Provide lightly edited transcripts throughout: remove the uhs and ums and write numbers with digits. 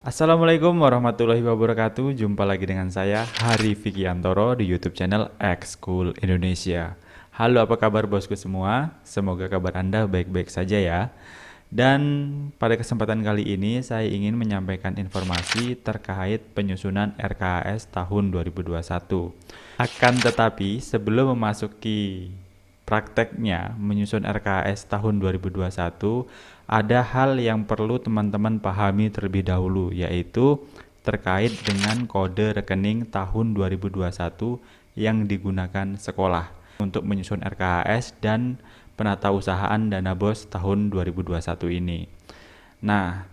Assalamualaikum warahmatullahi wabarakatuh. Jumpa lagi dengan saya Hari Vikiantoro di YouTube channel X-School Indonesia. Halo, apa kabar bosku semua? Semoga kabar Anda baik-baik saja ya. Dan pada kesempatan kali ini saya ingin menyampaikan informasi terkait penyusunan RKAS tahun 2021. Akan tetapi sebelum memasuki prakteknya menyusun RKAS tahun 2021, ada hal yang perlu teman-teman pahami terlebih dahulu, yaitu terkait dengan kode rekening tahun 2021 yang digunakan sekolah untuk menyusun RKAS dan penatausahaan dana BOS tahun 2021 ini. Nah,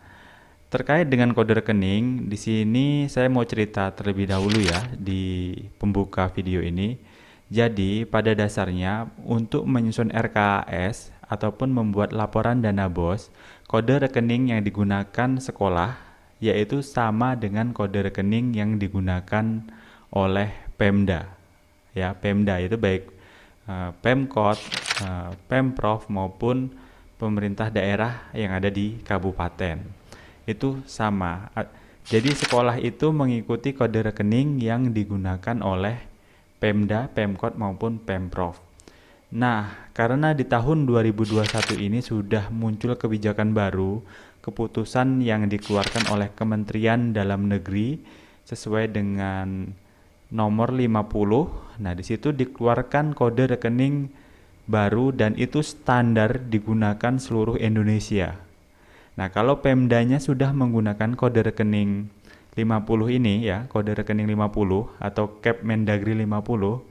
terkait dengan kode rekening, di sini saya mau cerita terlebih dahulu ya di pembuka video ini. Jadi, pada dasarnya untuk menyusun RKAS ataupun membuat laporan dana BOS, kode rekening yang digunakan sekolah yaitu sama dengan kode rekening yang digunakan oleh Pemda. Ya, Pemda itu baik Pemkot, Pemprov maupun pemerintah daerah yang ada di kabupaten. Itu sama. Jadi sekolah itu mengikuti kode rekening yang digunakan oleh Pemda, Pemkot maupun Pemprov. Nah, karena di tahun 2021 ini sudah muncul kebijakan baru, keputusan yang dikeluarkan oleh Kementerian Dalam Negeri sesuai dengan nomor 50. Nah, di situ dikeluarkan kode rekening baru dan itu standar digunakan seluruh Indonesia. Nah, kalau Pemdanya sudah menggunakan kode rekening 50 ini ya, kode rekening 50 atau Kepmendagri 50,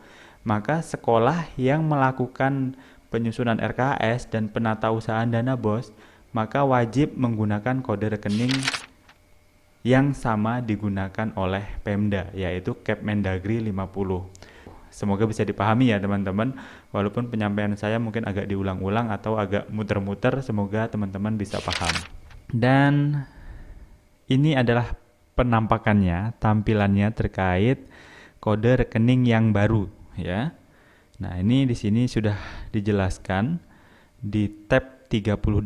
maka sekolah yang melakukan penyusunan RKAS dan penatausahaan dana BOS, maka wajib menggunakan kode rekening yang sama digunakan oleh Pemda, yaitu Kepmendagri 50. Semoga bisa dipahami ya teman-teman, walaupun penyampaian saya mungkin agak diulang-ulang atau agak muter-muter, semoga teman-teman bisa paham. Dan ini adalah penampakannya, tampilannya terkait kode rekening yang baru ya. Nah, ini di sini sudah dijelaskan di tab 38.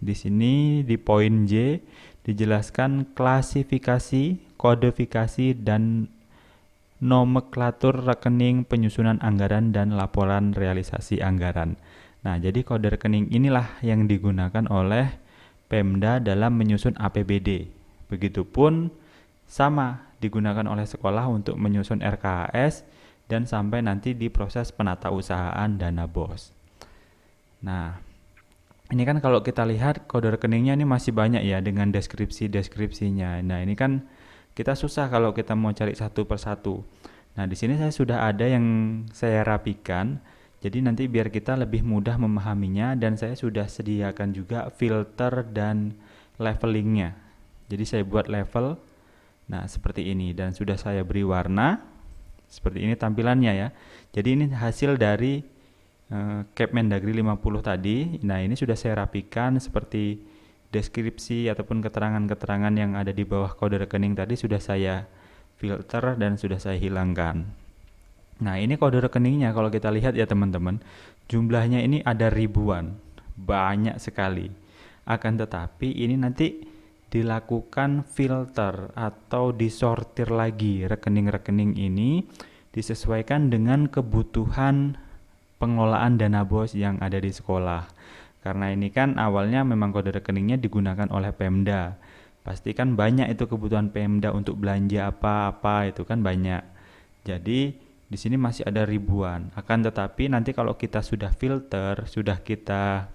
Di sini di poin J dijelaskan klasifikasi, kodifikasi dan nomenklatur rekening penyusunan anggaran dan laporan realisasi anggaran. Nah, jadi kode rekening inilah yang digunakan oleh Pemda dalam menyusun APBD. Begitupun sama digunakan oleh sekolah untuk menyusun RKAS dan sampai nanti di proses penatausahaan dana BOS. Nah, ini kan kalau kita lihat kode rekeningnya ini masih banyak ya dengan deskripsi-deskripsinya. Nah, ini kan kita susah kalau kita mau cari satu persatu. Nah, di sini saya sudah ada yang saya rapikan. Jadi nanti biar kita lebih mudah memahaminya dan saya sudah sediakan juga filter dan levelingnya. Jadi saya buat level, nah seperti ini dan sudah saya beri warna. Seperti ini tampilannya ya. Jadi ini hasil dari Kepmendagri 50 tadi. Nah, ini sudah saya rapikan seperti deskripsi ataupun keterangan-keterangan yang ada di bawah kode rekening tadi sudah saya filter dan sudah saya hilangkan. Nah, ini kode rekeningnya kalau kita lihat ya teman-teman, jumlahnya ini ada ribuan, banyak sekali. Akan tetapi ini nanti dilakukan filter atau disortir lagi rekening-rekening ini disesuaikan dengan kebutuhan pengelolaan dana BOS yang ada di sekolah. Karena ini kan awalnya memang kode rekeningnya digunakan oleh Pemda. Pastikan banyak itu kebutuhan Pemda untuk belanja apa-apa itu kan banyak. Jadi di sini masih ada ribuan. Akan tetapi nanti kalau kita sudah filter, sudah kita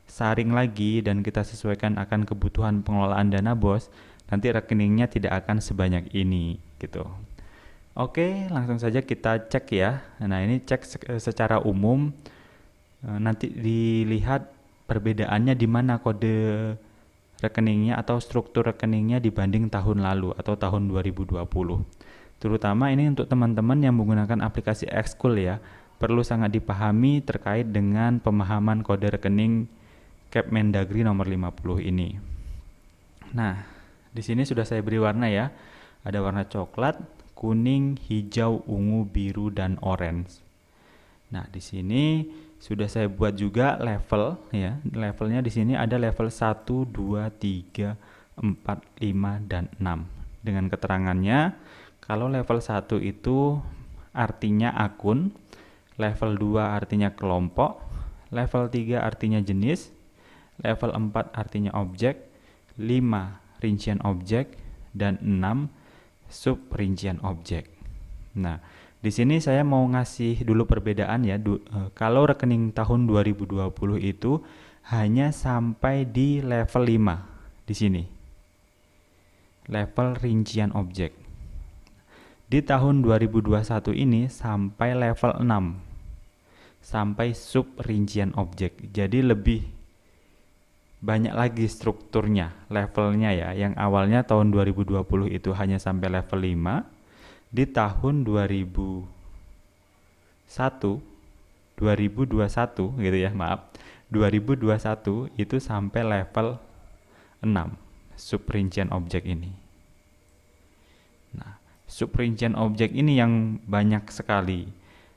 saring lagi dan kita sesuaikan akan kebutuhan pengelolaan dana BOS, nanti rekeningnya tidak akan sebanyak ini gitu. Oke, langsung saja kita cek ya. Nah, ini cek secara umum. Nanti dilihat perbedaannya di mana kode rekeningnya atau struktur rekeningnya dibanding tahun lalu atau tahun 2020. Terutama ini untuk teman-teman yang menggunakan aplikasi X-School ya, perlu sangat dipahami terkait dengan pemahaman kode rekening Kepmendagri nomor 50 ini. Nah, di sini sudah saya beri warna ya. Ada warna coklat, kuning, hijau, ungu, biru, dan orange. Nah, di sini sudah saya buat juga level ya. Levelnya di sini ada level 1, 2, 3, 4, 5, dan 6. Dengan keterangannya, kalau level 1 itu artinya akun, level 2 artinya kelompok, level 3 artinya jenis, level 4 artinya objek, 5 rincian objek, dan 6 sub rincian objek. Nah, di sini saya mau ngasih dulu perbedaan ya. Kalau rekening tahun 2020 itu hanya sampai di level 5 di sini. Level rincian objek. Di tahun 2021 ini sampai level 6. Sampai sub rincian objek. Jadi lebih banyak lagi strukturnya, levelnya ya. Yang awalnya tahun 2020 itu hanya sampai level 5. Di tahun 2021 gitu ya, maaf. 2021 itu sampai level 6 sub rincian objek ini. Nah, sub rincian objek ini yang banyak sekali.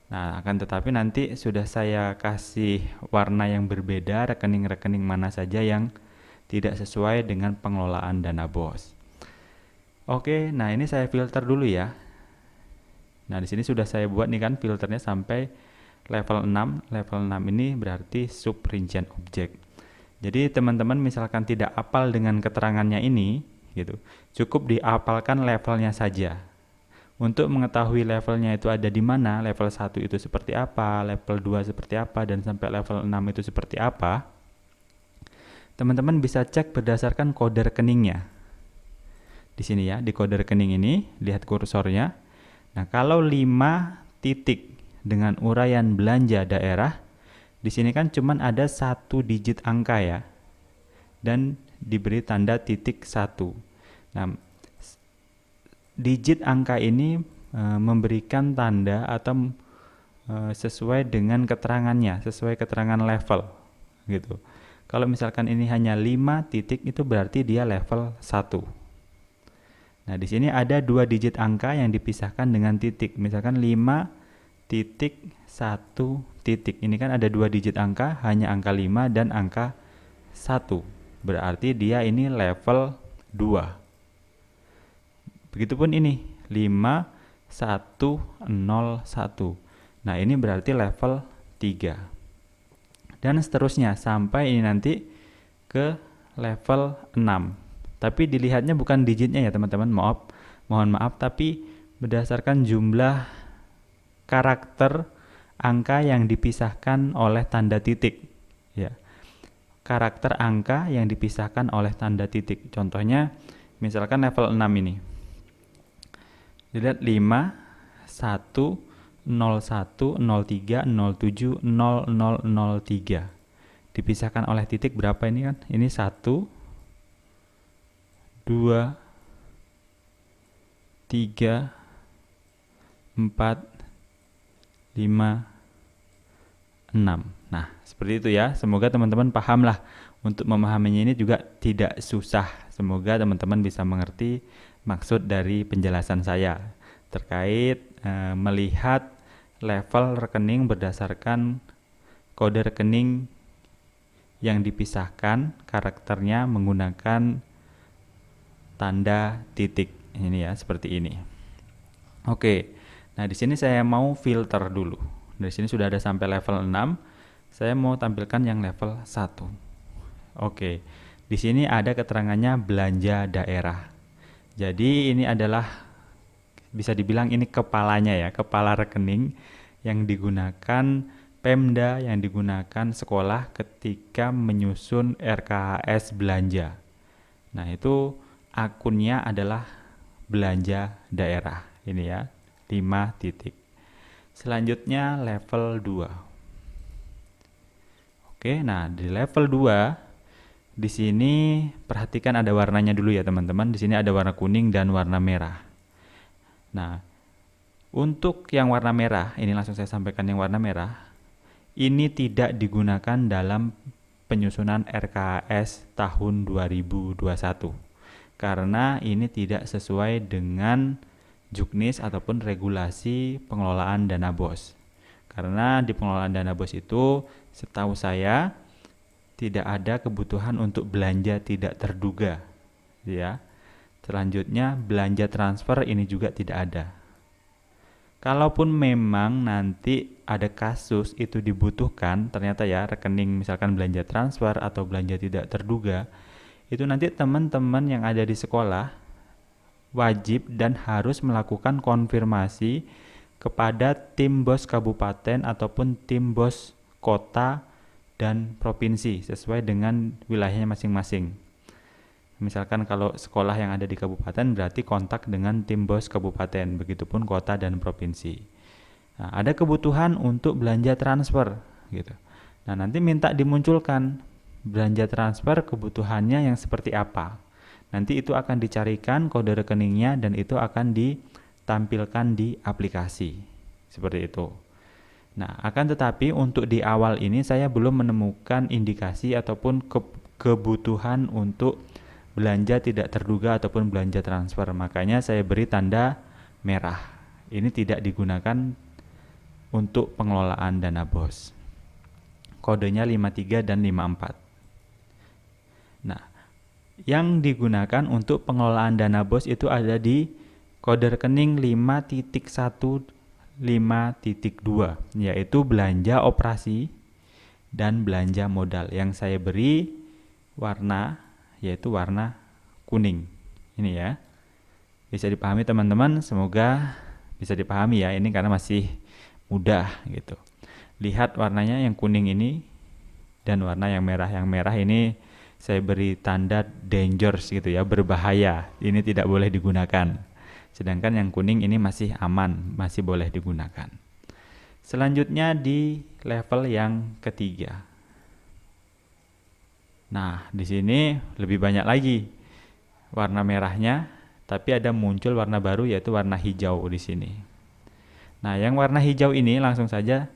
Nah, akan tetapi nanti sudah saya kasih warna yang berbeda, rekening-rekening mana saja yang tidak sesuai dengan pengelolaan dana BOS. Oke, nah ini saya filter dulu ya. Nah, di sini sudah saya buat nih kan filternya sampai level 6. Level 6 ini berarti sub rincian objek. Jadi teman-teman misalkan tidak hafal dengan keterangannya ini gitu, cukup dihafalkan levelnya saja. Untuk mengetahui levelnya itu ada di mana, level 1 itu seperti apa, level 2 seperti apa, dan sampai level 6 itu seperti apa, teman-teman bisa cek berdasarkan kode rekeningnya. Di sini ya, di kode rekening ini, lihat kursornya. Nah, kalau 5 titik dengan uraian belanja daerah, di sini kan cuman ada 1 digit angka ya, dan diberi tanda titik 1. Nah, digit angka ini memberikan tanda atau sesuai dengan keterangannya, sesuai keterangan level gitu. Kalau misalkan ini hanya 5 titik, itu berarti dia level 1. Nah, di sini ada 2 digit angka yang dipisahkan dengan titik. Misalkan 5 titik 1 titik. Ini kan ada 2 digit angka, hanya angka 5 dan angka 1. Berarti dia ini level 2. Begitupun ini 5 1 0 1. Nah, ini berarti level 3. Dan seterusnya sampai ini nanti ke level 6. Tapi dilihatnya bukan digitnya ya teman-teman, mohon maaf, tapi berdasarkan jumlah karakter angka yang dipisahkan oleh tanda titik ya. Karakter angka yang dipisahkan oleh tanda titik. Contohnya misalkan level 6 ini. Dilihat 5 1 01 03 07 0003. Dipisahkan oleh titik berapa ini kan? Ini 1 2 3 4 5 6. Nah, seperti itu ya. Semoga teman-teman paham lah. Untuk memahaminya ini juga tidak susah. Semoga teman-teman bisa mengerti maksud dari penjelasan saya terkait melihat level rekening berdasarkan kode rekening yang dipisahkan karakternya menggunakan tanda titik. Ini ya, seperti ini. Oke. Nah, di sini saya mau filter dulu. Dari sini sudah ada sampai level 6. Saya mau tampilkan yang level 1. Oke. Di sini ada keterangannya belanja daerah. Jadi ini adalah bisa dibilang ini kepalanya ya, kepala rekening yang digunakan Pemda, yang digunakan sekolah ketika menyusun RKHS belanja. Nah, itu akunnya adalah belanja daerah. Ini ya, 5 titik. Selanjutnya level 2. Oke, nah di level 2 di sini perhatikan ada warnanya dulu ya teman-teman. Di sini ada warna kuning dan warna merah. Nah, untuk yang warna merah, ini langsung saya sampaikan yang warna merah. Ini tidak digunakan dalam penyusunan RKHS tahun 2021. Karena ini tidak sesuai dengan Juknis ataupun regulasi pengelolaan dana BOS. Karena di pengelolaan dana BOS itu setahu saya tidak ada kebutuhan untuk belanja tidak terduga. ya. Selanjutnya belanja transfer ini juga tidak ada. Kalaupun memang nanti ada kasus itu dibutuhkan, ternyata ya rekening misalkan belanja transfer atau belanja tidak terduga, itu nanti teman-teman yang ada di sekolah wajib dan harus melakukan konfirmasi kepada tim BOS kabupaten ataupun tim BOS kota dan provinsi sesuai dengan wilayahnya masing-masing. Misalkan kalau sekolah yang ada di kabupaten berarti kontak dengan tim BOS kabupaten, begitupun kota dan provinsi. Nah, ada kebutuhan untuk belanja transfer gitu. Nah, nanti minta dimunculkan belanja transfer kebutuhannya yang seperti apa. Nanti itu akan dicarikan kode rekeningnya dan itu akan ditampilkan di aplikasi. Seperti itu. Nah, akan tetapi untuk di awal ini saya belum menemukan indikasi ataupun kebutuhan untuk belanja tidak terduga ataupun belanja transfer. Makanya saya beri tanda merah. Ini tidak digunakan untuk pengelolaan dana BOS. Kodenya 53 dan 54. Nah, yang digunakan untuk pengelolaan dana BOS itu ada di kode rekening 5.1.5.2, yaitu belanja operasi dan belanja modal. Yang saya beri warna yaitu warna kuning. Ini ya. Bisa dipahami teman-teman, semoga bisa dipahami ya, ini karena masih mudah gitu. Lihat warnanya yang kuning ini dan warna yang merah. Yang merah ini saya beri tanda dangerous gitu ya, berbahaya. Ini tidak boleh digunakan. Sedangkan yang kuning ini masih aman, masih boleh digunakan. Selanjutnya di level yang ketiga. Nah, di sini lebih banyak lagi warna merahnya, tapi ada muncul warna baru yaitu warna hijau di sini. Nah, yang warna hijau ini langsung saja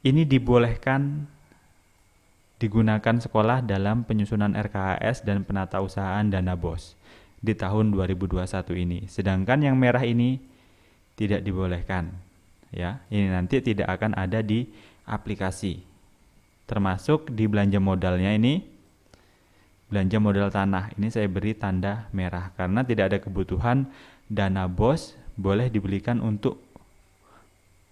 ini dibolehkan digunakan sekolah dalam penyusunan RKHS dan penatausahaan dana BOS di tahun 2021 ini. Sedangkan yang merah ini tidak dibolehkan. Ya, ini nanti tidak akan ada di aplikasi. Termasuk di belanja modalnya ini, belanja modal tanah ini saya beri tanda merah karena tidak ada kebutuhan dana BOS boleh dibelikan untuk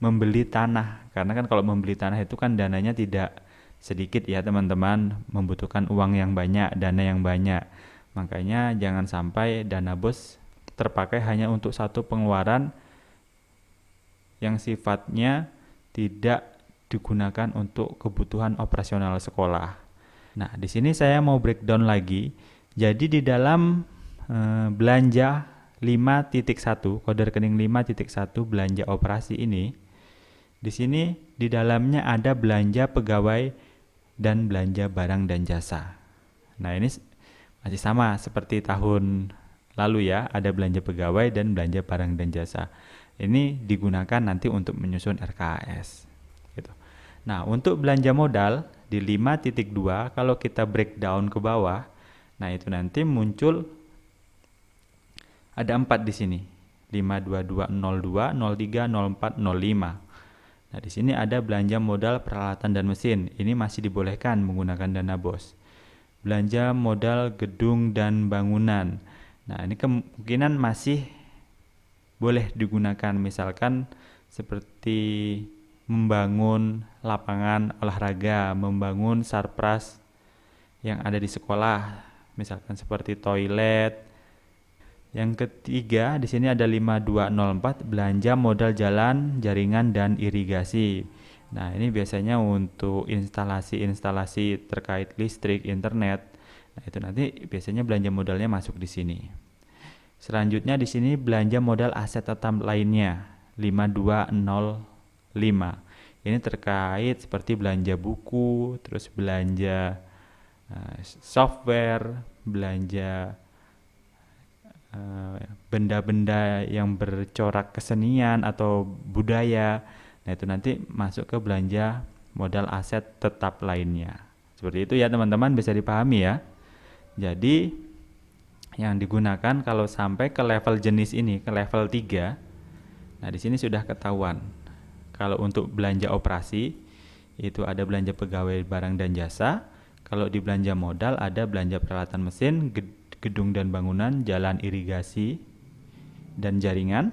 membeli tanah, karena kan kalau membeli tanah itu kan dananya tidak sedikit ya teman-teman, membutuhkan uang yang banyak, dana yang banyak. Makanya jangan sampai dana BOS terpakai hanya untuk satu pengeluaran yang sifatnya tidak digunakan untuk kebutuhan operasional sekolah. Nah, di sini saya mau breakdown lagi. Jadi di dalam belanja 5.1, kode rekening 5.1 belanja operasi ini, di sini di dalamnya ada belanja pegawai dan belanja barang dan jasa. Nah, ini masih sama seperti tahun lalu ya, ada belanja pegawai dan belanja barang dan jasa. Ini digunakan nanti untuk menyusun RKHS. Gitu. Nah, untuk belanja modal di 5.2 kalau kita breakdown ke bawah, nah itu nanti muncul ada 4 di sini. 52202, 03, 04, 05. Nah, di sini ada belanja modal peralatan dan mesin. Ini masih dibolehkan menggunakan dana BOS. Belanja modal gedung dan bangunan. Nah, ini kemungkinan masih boleh digunakan, misalkan seperti membangun lapangan olahraga, membangun sarpras yang ada di sekolah, misalkan seperti toilet. Yang ketiga di sini ada 5204 belanja modal jalan, jaringan dan irigasi. Nah, ini biasanya untuk instalasi-instalasi terkait listrik, internet. Nah, itu nanti biasanya belanja modalnya masuk di sini. Selanjutnya di sini belanja modal aset tetap lainnya 5205. Ini terkait seperti belanja buku, terus belanja software, belanja benda-benda yang bercorak kesenian atau budaya. Nah, itu nanti masuk ke belanja modal aset tetap lainnya. Seperti itu ya teman-teman, bisa dipahami ya. Jadi yang digunakan kalau sampai ke level jenis ini, ke level 3. Nah, di sini sudah ketahuan. Kalau untuk belanja operasi itu ada belanja pegawai barang dan jasa. Kalau di belanja modal ada belanja peralatan mesin, gedung dan bangunan, jalan irigasi dan jaringan.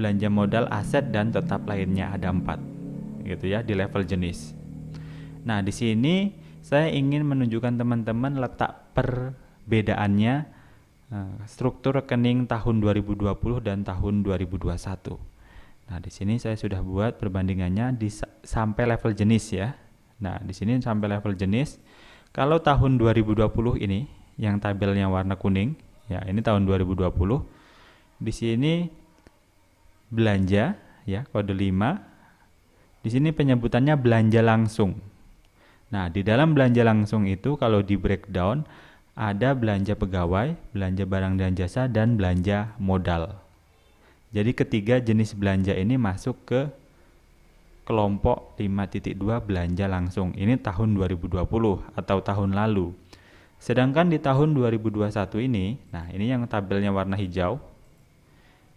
Belanja modal, aset, dan tetap lainnya ada 4, gitu ya, di level jenis. Nah, di sini saya ingin menunjukkan teman-teman letak perbedaannya struktur rekening tahun 2020 dan tahun 2021. Nah, di sini saya sudah buat perbandingannya sampai level jenis ya. Nah, di sini sampai level jenis. Kalau tahun 2020 ini yang tabelnya warna kuning, ya ini tahun 2020. Di sini belanja ya, kode 5. Di sini penyebutannya belanja langsung. Nah, di dalam belanja langsung itu kalau di breakdown ada belanja pegawai, belanja barang dan jasa, dan belanja modal. Jadi ketiga jenis belanja ini masuk ke kelompok 5.2 belanja langsung. Ini tahun 2020 atau tahun lalu. Sedangkan di tahun 2021 ini, nah ini yang tabelnya warna hijau.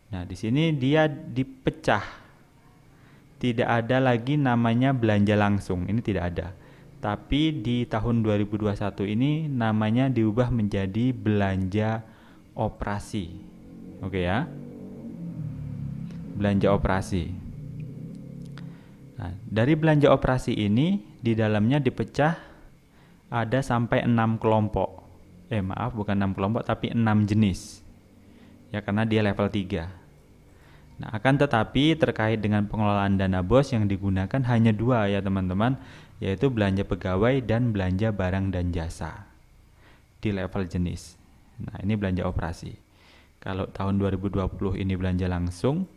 Nah, di sini dia dipecah. Tidak ada lagi namanya belanja langsung. Ini tidak ada. Tapi di tahun 2021 ini namanya diubah menjadi belanja operasi. Oke ya. Belanja operasi. Nah, dari belanja operasi ini di dalamnya dipecah ada sampai 6 kelompok. Bukan 6 kelompok tapi 6 jenis. Ya, karena dia level 3. Nah, akan tetapi terkait dengan pengelolaan dana BOS yang digunakan hanya 2 ya teman-teman, yaitu belanja pegawai dan belanja barang dan jasa di level jenis. Nah, ini belanja operasi. Kalau tahun 2020 ini belanja langsung,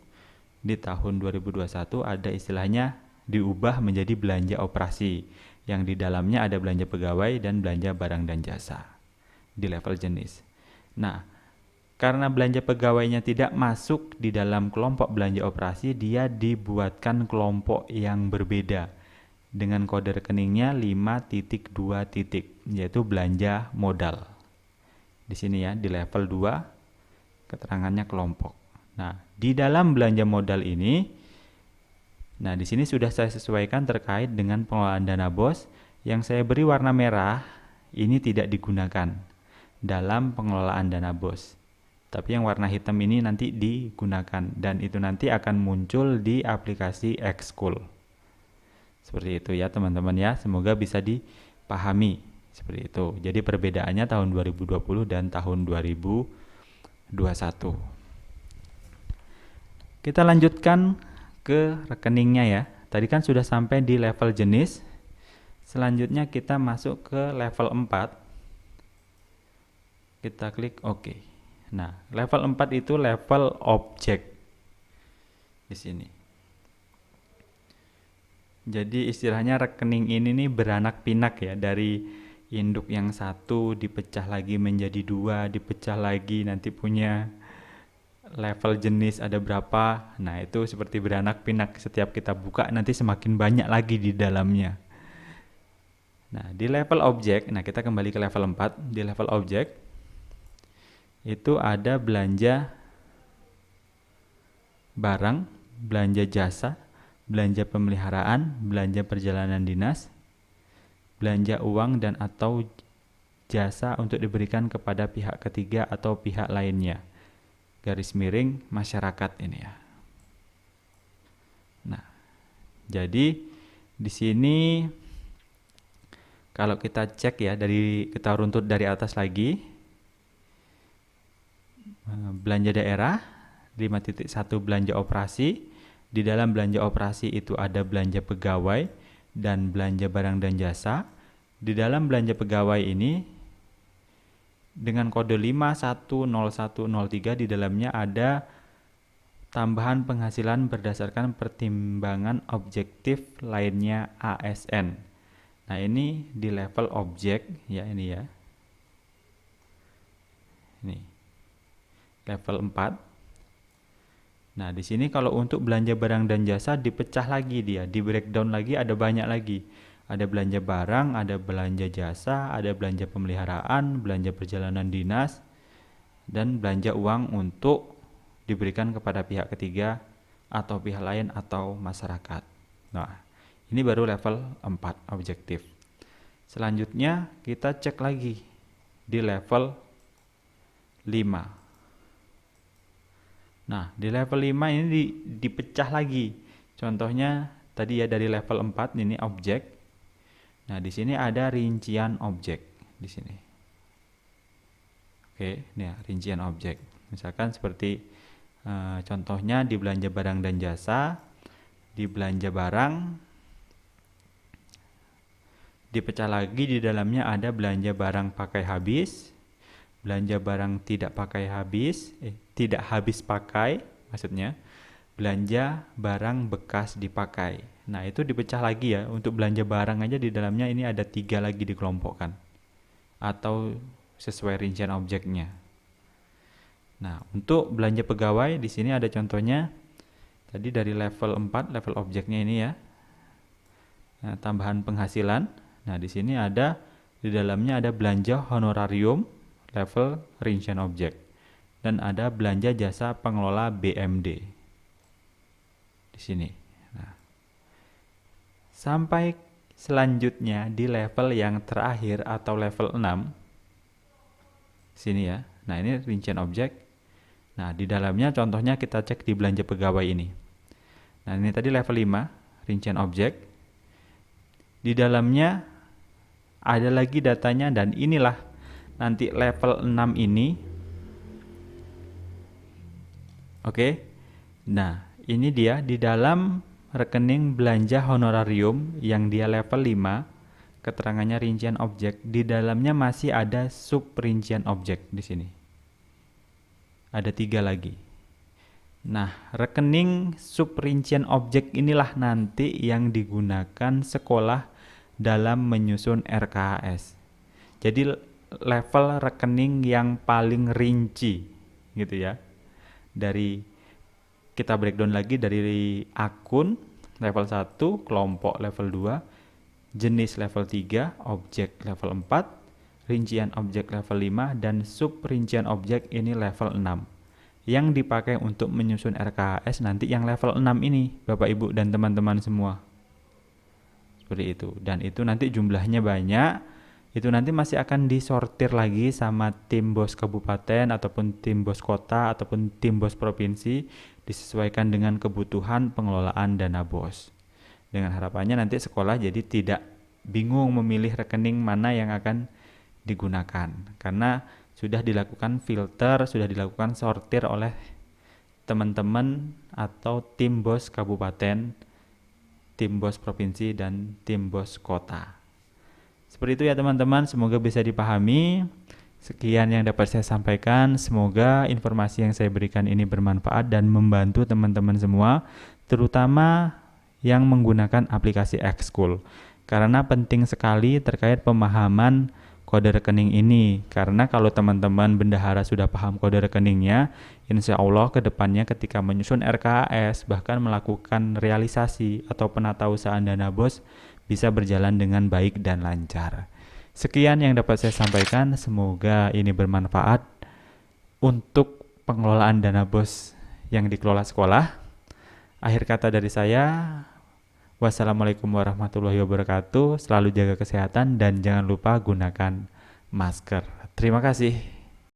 di tahun 2021 ada istilahnya diubah menjadi belanja operasi, yang di dalamnya ada belanja pegawai dan belanja barang dan jasa di level jenis. Nah, karena belanja pegawainya tidak masuk di dalam kelompok belanja operasi, dia dibuatkan kelompok yang berbeda dengan kode rekeningnya 5.2, yaitu belanja modal. Di sini ya, di level 2 keterangannya kelompok. Nah, di dalam belanja modal ini, nah di sini sudah saya sesuaikan terkait dengan pengelolaan dana BOS. Yang saya beri warna merah ini tidak digunakan dalam pengelolaan dana BOS. Tapi yang warna hitam ini nanti digunakan dan itu nanti akan muncul di aplikasi Xschool. Seperti itu ya teman-teman ya, semoga bisa dipahami seperti itu. Jadi perbedaannya tahun 2020 dan tahun 2021. Kita lanjutkan ke rekeningnya ya. Tadi kan sudah sampai di level jenis. Selanjutnya kita masuk ke level 4. Kita klik OK. Nah, level 4 itu level objek di sini. Jadi istilahnya rekening ini nih beranak pinak ya, dari induk yang satu dipecah lagi menjadi 2, dipecah lagi nanti punya level jenis ada berapa. Nah, itu seperti beranak pinak, setiap kita buka nanti semakin banyak lagi di dalamnya. Nah, di level objek, nah kita kembali ke level 4. Di level objek itu ada belanja barang, belanja jasa, belanja pemeliharaan, belanja perjalanan dinas, belanja uang dan atau jasa untuk diberikan kepada pihak ketiga atau pihak lainnya. Garis miring masyarakat ini ya. Nah, jadi di sini kalau kita cek ya, kita runtut dari atas lagi. Belanja daerah 5.1 belanja operasi. Di dalam belanja operasi itu ada belanja pegawai dan belanja barang dan jasa. Di dalam belanja pegawai ini dengan kode 510103 di dalamnya ada tambahan penghasilan berdasarkan pertimbangan objektif lainnya ASN. Nah, ini di level objek ya, ini ya. Ini level 4. Nah, di sini kalau untuk belanja barang dan jasa dipecah lagi dia, di breakdown lagi, ada banyak lagi. Ada belanja barang, ada belanja jasa, ada belanja pemeliharaan, belanja perjalanan dinas, dan belanja uang untuk diberikan kepada pihak ketiga atau pihak lain atau masyarakat. Nah, ini baru level 4 objektif. Selanjutnya kita cek lagi di level 5. Nah, di level 5 ini dipecah lagi. Contohnya tadi ya dari level 4 ini objek. Nah, di sini ada rincian objek di sini. Oke, ini ya rincian objek. Misalkan seperti contohnya di belanja barang dan jasa, di belanja barang dipecah lagi, di dalamnya ada belanja barang pakai habis, belanja barang tidak pakai habis, tidak habis pakai maksudnya, belanja barang bekas dipakai. Nah, itu dipecah lagi ya. Untuk belanja barang aja di dalamnya ini ada 3 lagi dikelompokkan atau sesuai rincian objeknya. Nah, untuk belanja pegawai di sini ada contohnya. Tadi dari level 4, level objeknya ini ya. Nah, tambahan penghasilan. Nah, di sini ada di dalamnya ada belanja honorarium level rincian objek dan ada belanja jasa pengelola BMD di sini. Nah, sampai selanjutnya di level yang terakhir atau level 6 sini ya. Nah, ini rincian objek. Nah, di dalamnya contohnya kita cek di belanja pegawai ini. Nah, ini tadi level 5 rincian objek. Di dalamnya ada lagi datanya, dan inilah nanti level 6 ini. Oke. Nah, ini dia di dalam rekening belanja honorarium yang dia level 5, keterangannya rincian objek, di dalamnya masih ada sub rincian objek di sini. Ada 3 lagi. Nah, rekening sub rincian objek inilah nanti yang digunakan sekolah dalam menyusun RKHS. Jadi level rekening yang paling rinci gitu ya. Dari kita breakdown lagi dari akun level 1, kelompok level 2, jenis level 3, objek level 4, rincian objek level 5, dan sub rincian objek ini level 6. Yang dipakai untuk menyusun RKHS nanti yang level 6 ini, Bapak Ibu dan teman-teman semua. Seperti itu. Dan itu nanti jumlahnya banyak. Itu nanti masih akan disortir lagi sama tim BOS kabupaten ataupun tim BOS kota ataupun tim BOS provinsi, disesuaikan dengan kebutuhan pengelolaan dana BOS. Dengan harapannya nanti sekolah jadi tidak bingung memilih rekening mana yang akan digunakan, karena sudah dilakukan filter, sudah dilakukan sortir oleh teman-teman atau tim BOS kabupaten, tim BOS provinsi, dan tim BOS kota. Seperti itu ya teman-teman, semoga bisa dipahami. Sekian yang dapat saya sampaikan, semoga informasi yang saya berikan ini bermanfaat dan membantu teman-teman semua, terutama yang menggunakan aplikasi Xschool. Karena penting sekali terkait pemahaman kode rekening ini, karena kalau teman-teman bendahara sudah paham kode rekeningnya, insya Allah ke depannya ketika menyusun RKHS bahkan melakukan realisasi atau penatausahaan dana BOS bisa berjalan dengan baik dan lancar. Sekian yang dapat saya sampaikan, semoga ini bermanfaat untuk pengelolaan dana BOS yang dikelola sekolah. Akhir kata dari saya, wassalamualaikum warahmatullahi wabarakatuh. Selalu jaga kesehatan dan jangan lupa gunakan masker. Terima kasih.